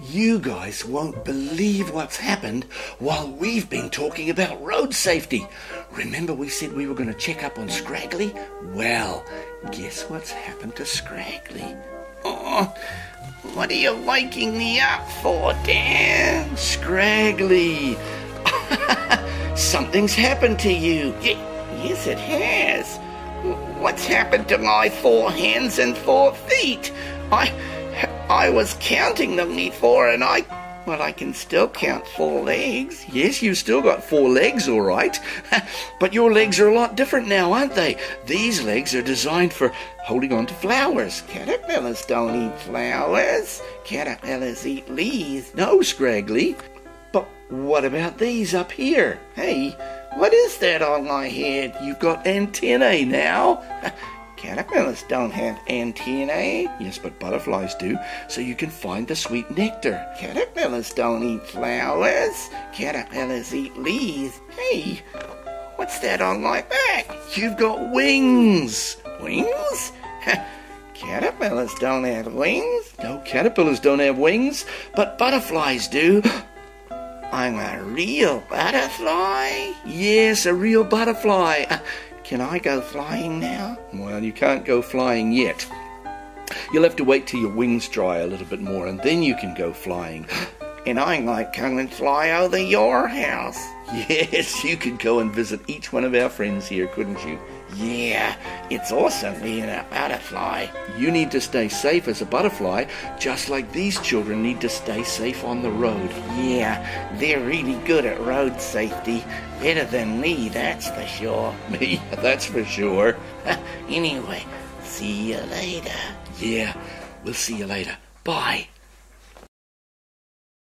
You guys won't believe what's happened while we've been talking about road safety. Remember we said we were going to check up on Scraggly? Well, guess what's happened to Scraggly? Oh, what are you waking me up for, Dan? Scraggly! Something's happened to you. Yes, it has. What's happened to my 4 hands and 4 feet? I was counting them before, and I can still count 4 legs. Yes, you've still got 4 legs, all right. But your legs are a lot different now, aren't they? These legs are designed for holding on to flowers. Caterpillars don't eat flowers. Caterpillars eat leaves. No, Scraggly. But what about these up here? Hey, what is that on my head? You've got antennae now. Caterpillars don't have antennae. Yes, but butterflies do, so you can find the sweet nectar. Caterpillars don't eat flowers. Caterpillars eat leaves. Hey, what's that on my back? You've got wings. Wings? Caterpillars don't have wings. No, caterpillars don't have wings, but butterflies do. I'm a real butterfly? Yes, a real butterfly. Can I go flying now? Well, you can't go flying yet. You'll have to wait till your wings dry a little bit more, and then you can go flying. And I might come and fly over your house. Yes, you could go and visit each one of our friends here, couldn't you? Yeah, it's awesome being a butterfly. You need to stay safe as a butterfly, just like these children need to stay safe on the road. Yeah, they're really good at road safety. Better than me, that's for sure. Me? That's for sure. Anyway, see you later. Yeah, we'll see you later. Bye.